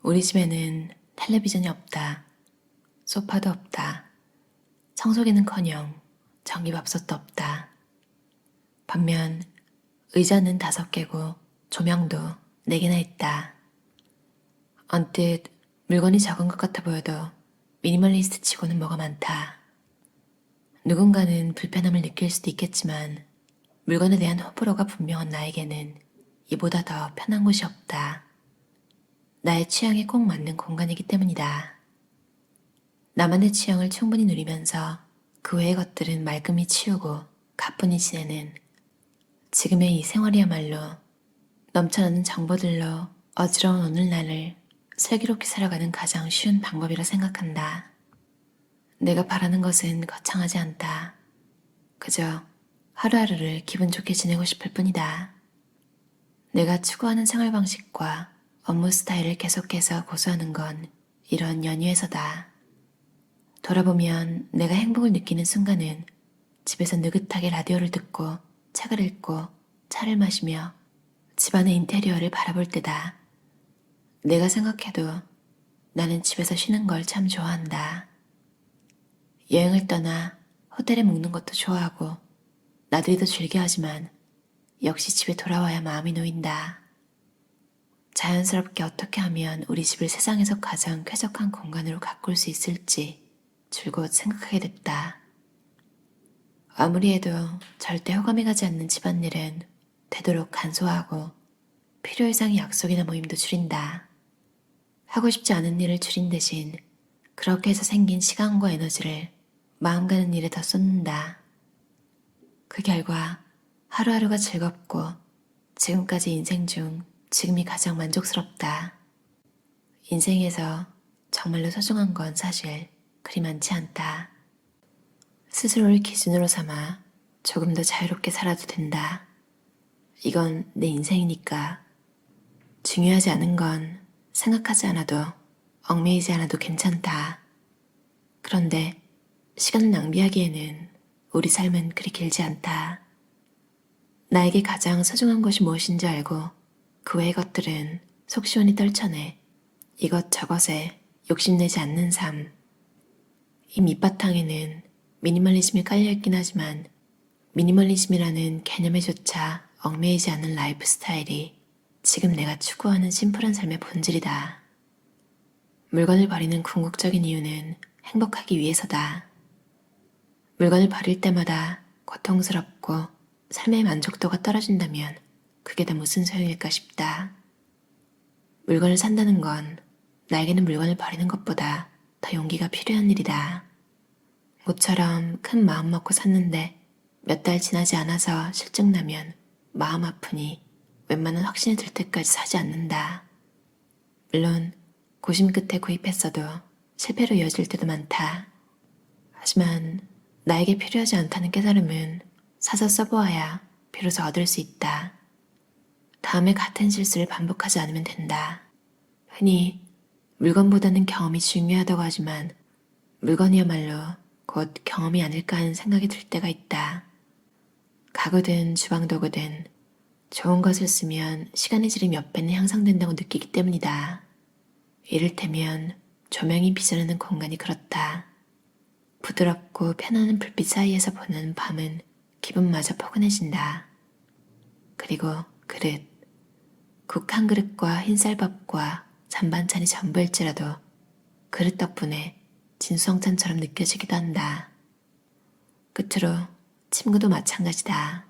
우리 집에는 텔레비전이 없다. 소파도 없다. 청소기는커녕 전기밥솥도 없다. 반면 의자는 5개고 조명도 4개나 있다. 언뜻 물건이 적은 것 같아 보여도 미니멀리스트 치고는 뭐가 많다. 누군가는 불편함을 느낄 수도 있겠지만 물건에 대한 호불호가 분명한 나에게는 이보다 더 편한 곳이 없다. 나의 취향에 꼭 맞는 공간이기 때문이다. 나만의 취향을 충분히 누리면서 그 외의 것들은 말끔히 치우고 가뿐히 지내는 지금의 이 생활이야말로 넘쳐나는 정보들로 어지러운 오늘날을 슬기롭게 살아가는 가장 쉬운 방법이라 생각한다. 내가 바라는 것은 거창하지 않다. 그저 하루하루를 기분 좋게 지내고 싶을 뿐이다. 내가 추구하는 생활 방식과 업무 스타일을 계속해서 고수하는 건 이런 연유에서다. 돌아보면 내가 행복을 느끼는 순간은 집에서 느긋하게 라디오를 듣고 책을 읽고 차를 마시며 집안의 인테리어를 바라볼 때다. 내가 생각해도 나는 집에서 쉬는 걸 참 좋아한다. 여행을 떠나 호텔에 묵는 것도 좋아하고 나들이도 즐겨하지만 역시 집에 돌아와야 마음이 놓인다. 자연스럽게 어떻게 하면 우리 집을 세상에서 가장 쾌적한 공간으로 가꿀 수 있을지 줄곧 생각하게 됐다. 아무리 해도 절대 호감이 가지 않는 집안일은 되도록 간소화하고 필요 이상의 약속이나 모임도 줄인다. 하고 싶지 않은 일을 줄인 대신 그렇게 해서 생긴 시간과 에너지를 마음 가는 일에 더 쏟는다. 그 결과 하루하루가 즐겁고 지금까지 인생 중 지금이 가장 만족스럽다. 인생에서 정말로 소중한 건 사실 그리 많지 않다. 스스로를 기준으로 삼아 조금 더 자유롭게 살아도 된다. 이건 내 인생이니까. 중요하지 않은 건 생각하지 않아도 얽매이지 않아도 괜찮다. 그런데 시간을 낭비하기에는 우리 삶은 그리 길지 않다. 나에게 가장 소중한 것이 무엇인지 알고 그 외의 것들은 속 시원히 떨쳐내 이것저것에 욕심내지 않는 삶. 이 밑바탕에는 미니멀리즘이 깔려있긴 하지만 미니멀리즘이라는 개념에조차 얽매이지 않는 라이프 스타일이 지금 내가 추구하는 심플한 삶의 본질이다. 물건을 버리는 궁극적인 이유는 행복하기 위해서다. 물건을 버릴 때마다 고통스럽고 삶의 만족도가 떨어진다면 그게 다 무슨 소용일까 싶다. 물건을 산다는 건 나에게는 물건을 버리는 것보다 더 용기가 필요한 일이다. 모처럼 큰 마음 먹고 샀는데 몇 달 지나지 않아서 실증나면 마음 아프니 웬만한 확신이 들 때까지 사지 않는다. 물론 고심 끝에 구입했어도 실패로 이어질 때도 많다. 하지만 나에게 필요하지 않다는 깨달음은 사서 써보아야 비로소 얻을 수 있다. 다음에 같은 실수를 반복하지 않으면 된다. 흔히 물건보다는 경험이 중요하다고 하지만 물건이야말로 곧 경험이 아닐까 하는 생각이 들 때가 있다. 가구든 주방도구든 좋은 것을 쓰면 시간의 질이 몇 배는 향상된다고 느끼기 때문이다. 이를테면 조명이 비춰내는 공간이 그렇다. 부드럽고 편안한 불빛 사이에서 보는 밤은 기분마저 포근해진다. 그리고 그릇, 국 한 그릇과 흰쌀밥과 잔반찬이 전부일지라도 그릇 덕분에 진수성찬처럼 느껴지기도 한다. 끝으로 침구도 마찬가지다.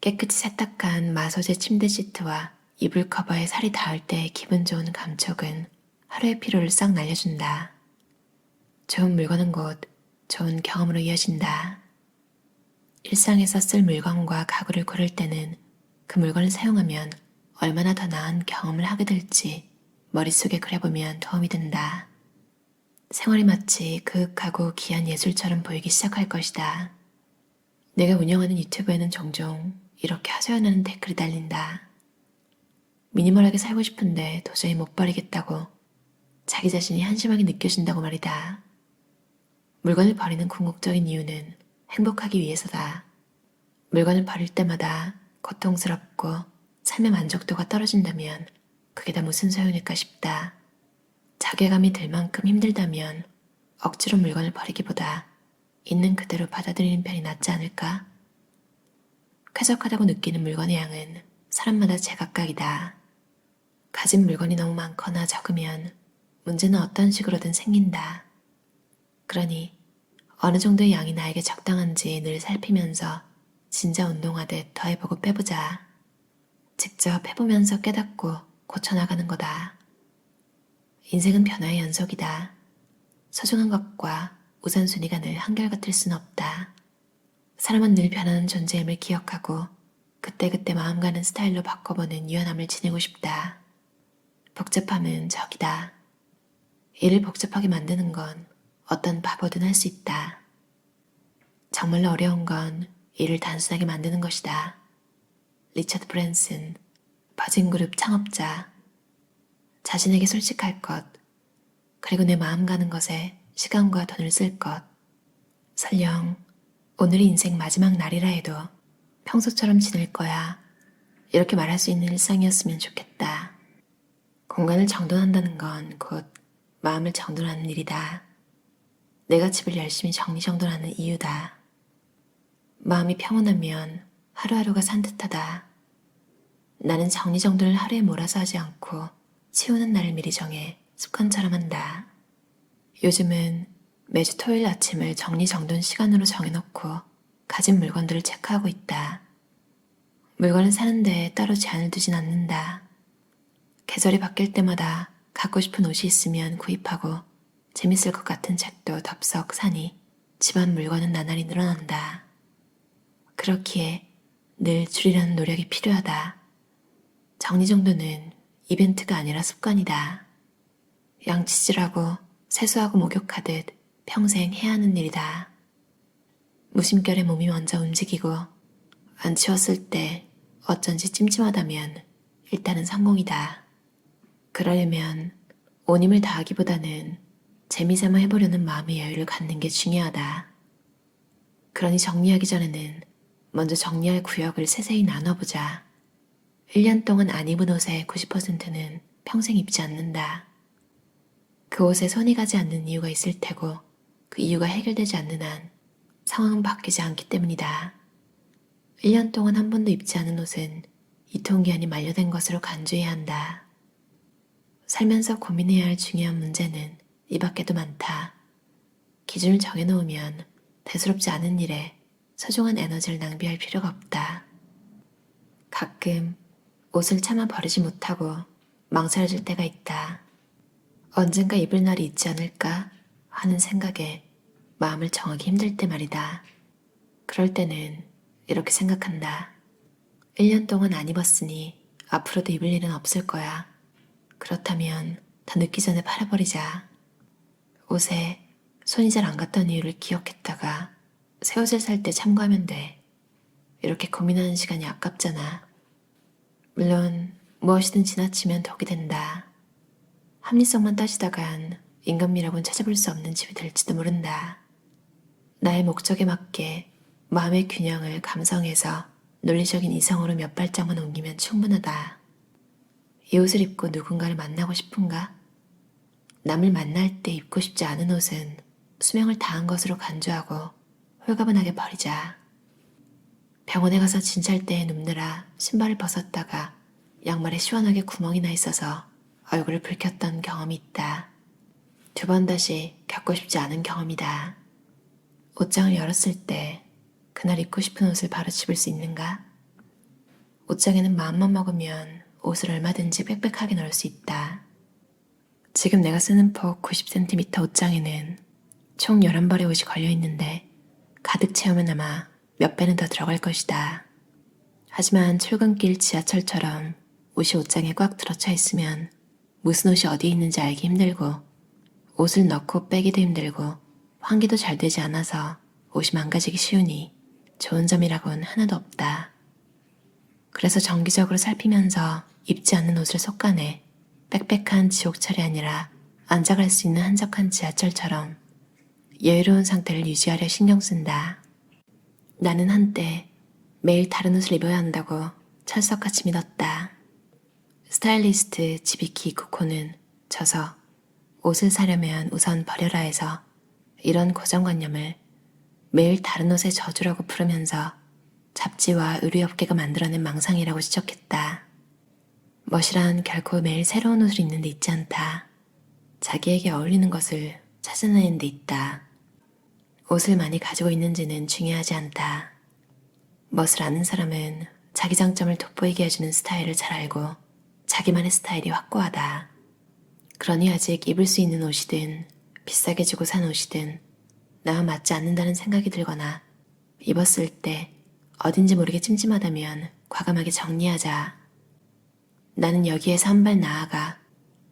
깨끗이 세탁한 마소제 침대 시트와 이불 커버에 살이 닿을 때의 기분 좋은 감촉은 하루의 피로를 싹 날려준다. 좋은 물건은 곧 좋은 경험으로 이어진다. 일상에서 쓸 물건과 가구를 고를 때는 그 물건을 사용하면 얼마나 더 나은 경험을 하게 될지 머릿속에 그려보면 도움이 된다. 생활이 마치 그윽하고 귀한 예술처럼 보이기 시작할 것이다. 내가 운영하는 유튜브에는 종종 이렇게 하소연하는 댓글이 달린다. 미니멀하게 살고 싶은데 도저히 못 버리겠다고 자기 자신이 한심하게 느껴진다고 말이다. 물건을 버리는 궁극적인 이유는 행복하기 위해서다. 물건을 버릴 때마다 고통스럽고 삶의 만족도가 떨어진다면 그게 다 무슨 소용일까 싶다. 자괴감이 들 만큼 힘들다면 억지로 물건을 버리기보다 있는 그대로 받아들이는 편이 낫지 않을까? 쾌적하다고 느끼는 물건의 양은 사람마다 제각각이다. 가진 물건이 너무 많거나 적으면 문제는 어떤 식으로든 생긴다. 그러니 어느 정도의 양이 나에게 적당한지 늘 살피면서 진자 운동하듯 더해보고 빼보자. 직접 해보면서 깨닫고 고쳐나가는 거다. 인생은 변화의 연속이다. 소중한 것과 우선순위가 늘 한결같을 순 없다. 사람은 늘 변하는 존재임을 기억하고 그때그때 마음 가는 스타일로 바꿔보는 유연함을 지니고 싶다. 복잡함은 적이다. 일을 복잡하게 만드는 건 어떤 바보든 할 수 있다. 정말로 어려운 건 일을 단순하게 만드는 것이다. 리처드 브랜슨, 버진그룹 창업자. 자신에게 솔직할 것, 그리고 내 마음 가는 것에 시간과 돈을 쓸 것. 설령 오늘이 인생 마지막 날이라 해도 평소처럼 지낼 거야. 이렇게 말할 수 있는 일상이었으면 좋겠다. 공간을 정돈한다는 건 곧 마음을 정돈하는 일이다. 내가 집을 열심히 정리정돈하는 이유다. 마음이 평온하면 하루하루가 산뜻하다. 나는 정리정돈을 하루에 몰아서 하지 않고 치우는 날을 미리 정해 습관처럼 한다. 요즘은 매주 토요일 아침을 정리정돈 시간으로 정해놓고 가진 물건들을 체크하고 있다. 물건을 사는데 따로 제한을 두진 않는다. 계절이 바뀔 때마다 갖고 싶은 옷이 있으면 구입하고 재밌을 것 같은 책도 덥석 사니 집안 물건은 나날이 늘어난다. 그렇기에 늘 줄이려는 노력이 필요하다. 정리정돈은 이벤트가 아니라 습관이다. 양치질하고 세수하고 목욕하듯 평생 해야 하는 일이다. 무심결에 몸이 먼저 움직이고 안 치웠을 때 어쩐지 찜찜하다면 일단은 성공이다. 그러려면 온 힘을 다하기보다는 재미삼아 해보려는 마음의 여유를 갖는 게 중요하다. 그러니 정리하기 전에는 먼저 정리할 구역을 세세히 나눠보자. 1년 동안 안 입은 옷의 90%는 평생 입지 않는다. 그 옷에 손이 가지 않는 이유가 있을 테고 그 이유가 해결되지 않는 한 상황은 바뀌지 않기 때문이다. 1년 동안 한 번도 입지 않은 옷은 유통기한이 만료된 것으로 간주해야 한다. 살면서 고민해야 할 중요한 문제는 이 밖에도 많다. 기준을 정해놓으면 대수롭지 않은 일에 소중한 에너지를 낭비할 필요가 없다. 가끔 옷을 차마 버리지 못하고 망설여질 때가 있다. 언젠가 입을 날이 있지 않을까 하는 생각에 마음을 정하기 힘들 때 말이다. 그럴 때는 이렇게 생각한다. 1년 동안 안 입었으니 앞으로도 입을 일은 없을 거야. 그렇다면 더 늦기 전에 팔아버리자. 옷에 손이 잘 안 갔던 이유를 기억했다가 새 옷을 살 때 참고하면 돼. 이렇게 고민하는 시간이 아깝잖아. 물론 무엇이든 지나치면 덕이 된다. 합리성만 따지다간 인간미라고는 찾아볼 수 없는 집이 될지도 모른다. 나의 목적에 맞게 마음의 균형을 감성해서 논리적인 이성으로 몇 발짝만 옮기면 충분하다. 이 옷을 입고 누군가를 만나고 싶은가? 남을 만날 때 입고 싶지 않은 옷은 수명을 다한 것으로 간주하고 홀가분하게 버리자. 병원에 가서 진찰 때에 눕느라 신발을 벗었다가 양말에 시원하게 구멍이 나 있어서 얼굴을 붉혔던 경험이 있다. 2번 다시 겪고 싶지 않은 경험이다. 옷장을 열었을 때 그날 입고 싶은 옷을 바로 집을 수 있는가? 옷장에는 마음만 먹으면 옷을 얼마든지 빽빽하게 넣을 수 있다. 지금 내가 쓰는 폭 90cm 옷장에는 총 11벌의 옷이 걸려있는데 가득 채우면 아마 몇 배는 더 들어갈 것이다. 하지만 출근길 지하철처럼 옷이 옷장에 꽉 들어차 있으면 무슨 옷이 어디에 있는지 알기 힘들고 옷을 넣고 빼기도 힘들고 환기도 잘 되지 않아서 옷이 망가지기 쉬우니 좋은 점이라고는 하나도 없다. 그래서 정기적으로 살피면서 입지 않는 옷을 솎아내 빽빽한 지옥철이 아니라 앉아갈 수 있는 한적한 지하철처럼 여유로운 상태를 유지하려 신경 쓴다. 나는 한때 매일 다른 옷을 입어야 한다고 철석같이 믿었다. 스타일리스트 지비키 이쿠코는 져서 옷을 사려면 우선 버려라 해서 이런 고정관념을 매일 다른 옷의 저주라고 부르면서 잡지와 의류업계가 만들어낸 망상이라고 지적했다. 멋이란 결코 매일 새로운 옷을 입는 데 있지 않다. 자기에게 어울리는 것을 찾아내는 데 있다. 옷을 많이 가지고 있는지는 중요하지 않다. 멋을 아는 사람은 자기 장점을 돋보이게 해주는 스타일을 잘 알고 자기만의 스타일이 확고하다. 그러니 아직 입을 수 있는 옷이든 비싸게 주고 산 옷이든 나와 맞지 않는다는 생각이 들거나 입었을 때 어딘지 모르게 찜찜하다면 과감하게 정리하자. 나는 여기에서 한 발 나아가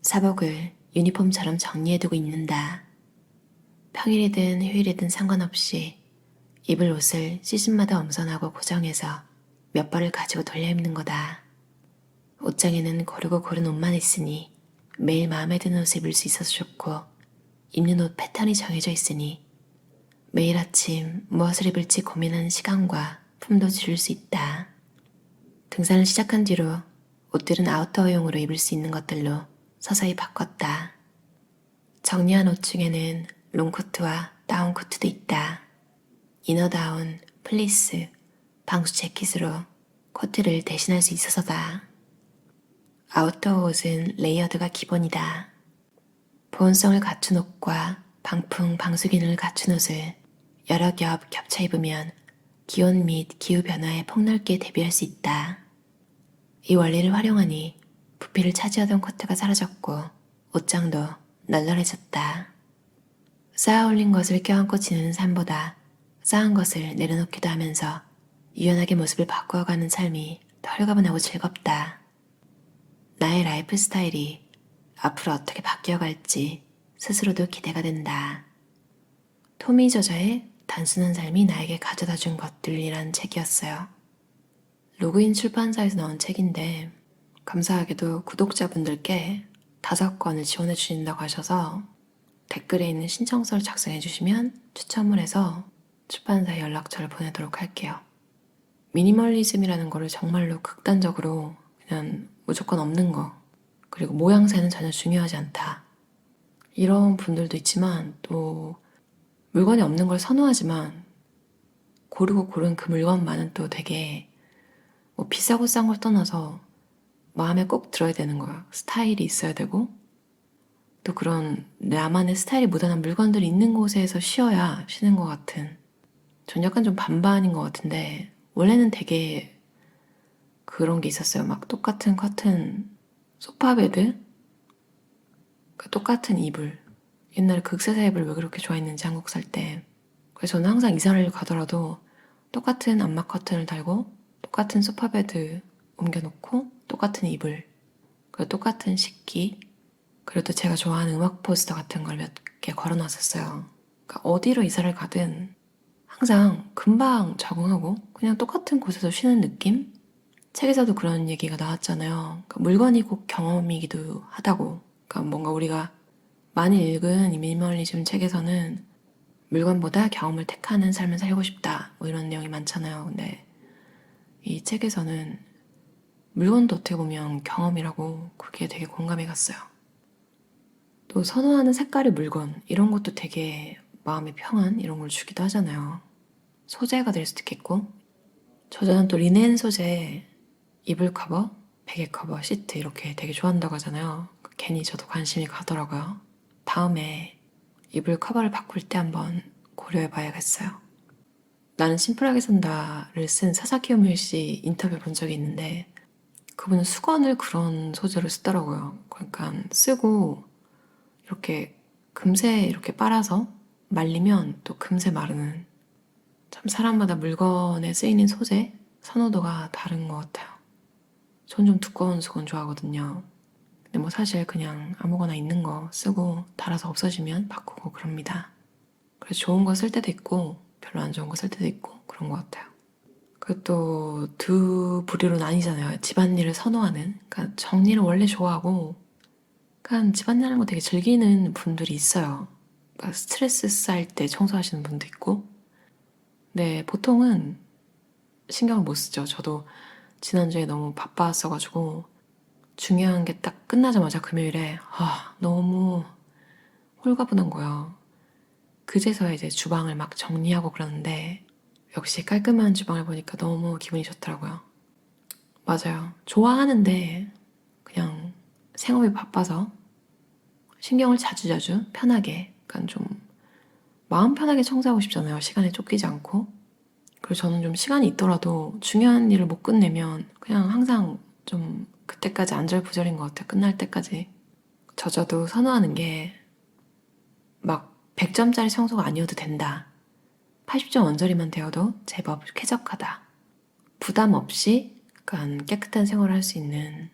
사복을 유니폼처럼 정리해두고 입는다. 평일이든 휴일이든 상관없이 입을 옷을 시즌마다 엄선하고 고정해서 몇 벌을 가지고 돌려 입는 거다. 옷장에는 고르고 고른 옷만 있으니 매일 마음에 드는 옷을 입을 수 있어서 좋고 입는 옷 패턴이 정해져 있으니 매일 아침 무엇을 입을지 고민하는 시간과 품도 줄일 수 있다. 등산을 시작한 뒤로 옷들은 아웃도어용으로 입을 수 있는 것들로 서서히 바꿨다. 정리한 옷 중에는 롱코트와 다운코트도 있다. 이너다운, 플리스, 방수 재킷으로 코트를 대신할 수 있어서다. 아웃도어 옷은 레이어드가 기본이다. 보온성을 갖춘 옷과 방풍, 방수 기능을 갖춘 옷을 여러 겹 겹쳐 입으면 기온 및 기후 변화에 폭넓게 대비할 수 있다. 이 원리를 활용하니 부피를 차지하던 코트가 사라졌고 옷장도 널널해졌다. 쌓아 올린 것을 껴안고 지내는 삶보다 쌓은 것을 내려놓기도 하면서 유연하게 모습을 바꾸어가는 삶이 더 홀가분하고 즐겁다. 나의 라이프 스타일이 앞으로 어떻게 바뀌어갈지 스스로도 기대가 된다. 토미 저자의 단순한 삶이 나에게 가져다준 것들이란 책이었어요. 로그인 출판사에서 나온 책인데 감사하게도 구독자분들께 5권을 지원해 주신다고 하셔서 댓글에 있는 신청서를 작성해 주시면 추첨을 해서 출판사에 연락처를 보내도록 할게요. 미니멀리즘이라는 거를 정말로 극단적으로 그냥 무조건 없는 거, 그리고 모양새는 전혀 중요하지 않다, 이런 분들도 있지만 또 물건이 없는 걸 선호하지만 고르고 고른 그 물건만은 또 되게 뭐 비싸고 싼 걸 떠나서 마음에 꼭 들어야 되는 거야. 스타일이 있어야 되고 또 그런 나만의 스타일이 묻어난 물건들이 있는 곳에서 쉬어야 쉬는 것 같은, 전 약간 좀 반반인 것 같은데 원래는 되게 그런 게 있었어요. 막 똑같은 커튼, 소파베드, 똑같은 이불. 옛날에 극세사 이불 왜 그렇게 좋아했는지 한국 살 때. 그래서 저는 항상 이사를 가더라도 똑같은 암막 커튼을 달고 똑같은 소파베드 옮겨놓고 똑같은 이불, 그리고 똑같은 식기, 그리고 또 제가 좋아하는 음악 포스터 같은 걸 몇 개 걸어놨었어요. 그러니까 어디로 이사를 가든 항상 금방 적응하고 그냥 똑같은 곳에서 쉬는 느낌? 책에서도 그런 얘기가 나왔잖아요. 그러니까 물건이 꼭 경험이기도 하다고. 그러니까 뭔가 우리가 많이 읽은 이 미니멀리즘 책에서는 물건보다 경험을 택하는 삶을 살고 싶다, 뭐 이런 내용이 많잖아요. 근데 이 책에서는 물건도 어떻게 보면 경험이라고, 그게 되게 공감이 갔어요. 또 선호하는 색깔의 물건, 이런 것도 되게 마음의 평안 이런 걸 주기도 하잖아요. 소재가 될 수도 있겠고, 저는 또 리넨 소재 이불 커버, 베개 커버, 시트 이렇게 되게 좋아한다고 하잖아요. 괜히 저도 관심이 가더라고요. 다음에 이불 커버를 바꿀 때 한번 고려해봐야겠어요. 나는 심플하게 산다를 쓴 사사키 우미씨 인터뷰 본 적이 있는데 그분은 수건을 그런 소재로 쓰더라고요. 그러니까 쓰고 이렇게 금세 이렇게 빨아서 말리면 또 금세 마르는, 참 사람마다 물건에 쓰이는 소재 선호도가 다른 것 같아요. 전 좀 두꺼운 수건 좋아하거든요. 근데 뭐 사실 그냥 아무거나 있는 거 쓰고 달아서 없어지면 바꾸고 그럽니다. 그래서 좋은 거 쓸 때도 있고 별로 안 좋은 거 쓸 때도 있고 그런 것 같아요. 그리고 또 두 부류로 나뉘잖아요. 집안일을 선호하는, 그러니까 정리를 원래 좋아하고 그러니까 집안일 하는 거 되게 즐기는 분들이 있어요. 그러니까 스트레스 쌓일 때 청소하시는 분도 있고. 근데 보통은 신경을 못 쓰죠. 저도 지난주에 너무 바빴어가지고 중요한 게 딱 끝나자마자 금요일에 너무 홀가분한 거야. 그제서야 이제 주방을 막 정리하고 그러는데 역시 깔끔한 주방을 보니까 너무 기분이 좋더라고요. 맞아요. 좋아하는데 그냥 생업이 바빠서 신경을 자주자주 편하게, 약간 좀 마음 편하게 청소하고 싶잖아요. 시간에 쫓기지 않고. 그리고 저는 좀 시간이 있더라도 중요한 일을 못 끝내면 그냥 항상 좀 그때까지 안절부절인 것 같아요. 끝날 때까지. 저도 선호하는 게 막 100점짜리 청소가 아니어도 된다. 80점 언저리만 되어도 제법 쾌적하다. 부담 없이 약간 깨끗한 생활을 할 수 있는,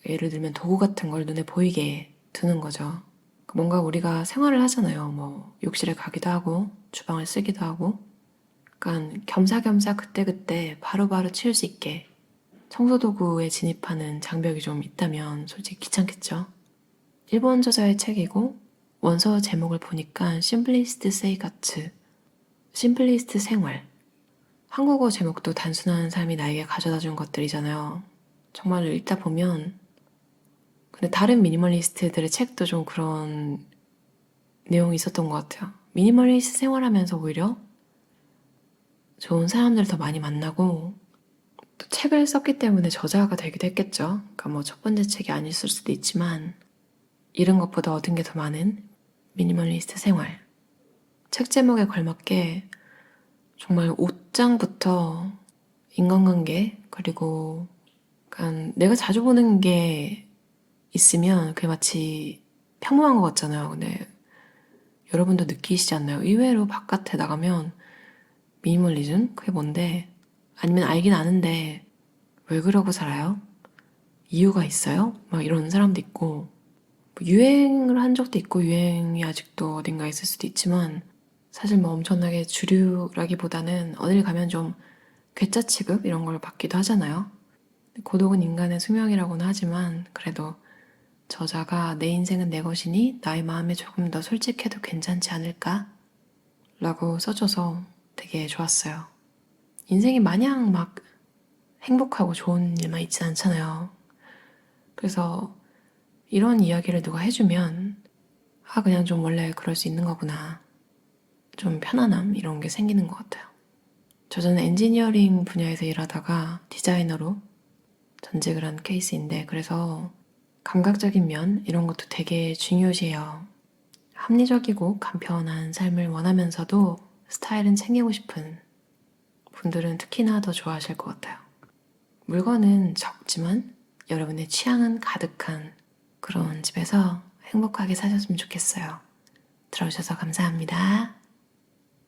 예를 들면 도구 같은 걸 눈에 보이게 두는 거죠. 뭔가 우리가 생활을 하잖아요. 뭐 욕실에 가기도 하고 주방을 쓰기도 하고, 약간 겸사겸사 그때그때 바로바로 치울 수 있게 청소도구에 진입하는 장벽이 좀 있다면 솔직히 귀찮겠죠. 일본 저자의 책이고 원서 제목을 보니까 심플리스트 세이가츠, 심플리스트 생활. 한국어 제목도 단순한 삶이 나에게 가져다 준 것들이잖아요. 정말 읽다 보면, 근데 다른 미니멀리스트들의 책도 좀 그런 내용이 있었던 것 같아요. 미니멀리스트 생활하면서 오히려 좋은 사람들을 더 많이 만나고, 또 책을 썼기 때문에 저자가 되기도 했겠죠. 그러니까 뭐 첫 번째 책이 아니었을 수도 있지만 잃은 것보다 얻은 게 더 많은 미니멀리스트 생활. 책 제목에 걸맞게 정말 옷장부터 인간관계, 그리고 약간 내가 자주 보는 게 있으면 그게 마치 평범한 것 같잖아요. 근데 여러분도 느끼시지 않나요? 의외로 바깥에 나가면 미니멀리즘? 그게 뭔데? 아니면 알긴 아는데 왜 그러고 살아요? 이유가 있어요? 막 이런 사람도 있고, 뭐 유행을 한 적도 있고 유행이 아직도 어딘가에 있을 수도 있지만 사실 뭐 엄청나게 주류라기보다는 어딜 가면 좀 괴짜 취급 이런 걸 받기도 하잖아요. 고독은 인간의 숙명이라고는 하지만 그래도 저자가 내 인생은 내 것이니 나의 마음에 조금 더 솔직해도 괜찮지 않을까? 라고 써줘서 되게 좋았어요. 인생이 마냥 막 행복하고 좋은 일만 있진 않잖아요. 그래서 이런 이야기를 누가 해주면 아, 그냥 좀 원래 그럴 수 있는 거구나. 좀 편안함 이런 게 생기는 것 같아요. 저는 엔지니어링 분야에서 일하다가 디자이너로 전직을 한 케이스인데, 그래서 감각적인 면 이런 것도 되게 중요시해요. 합리적이고 간편한 삶을 원하면서도 스타일은 챙기고 싶은 분들은 특히나 더 좋아하실 것 같아요. 물건은 적지만 여러분의 취향은 가득한 그런 집에서 행복하게 사셨으면 좋겠어요. 들어주셔서 감사합니다.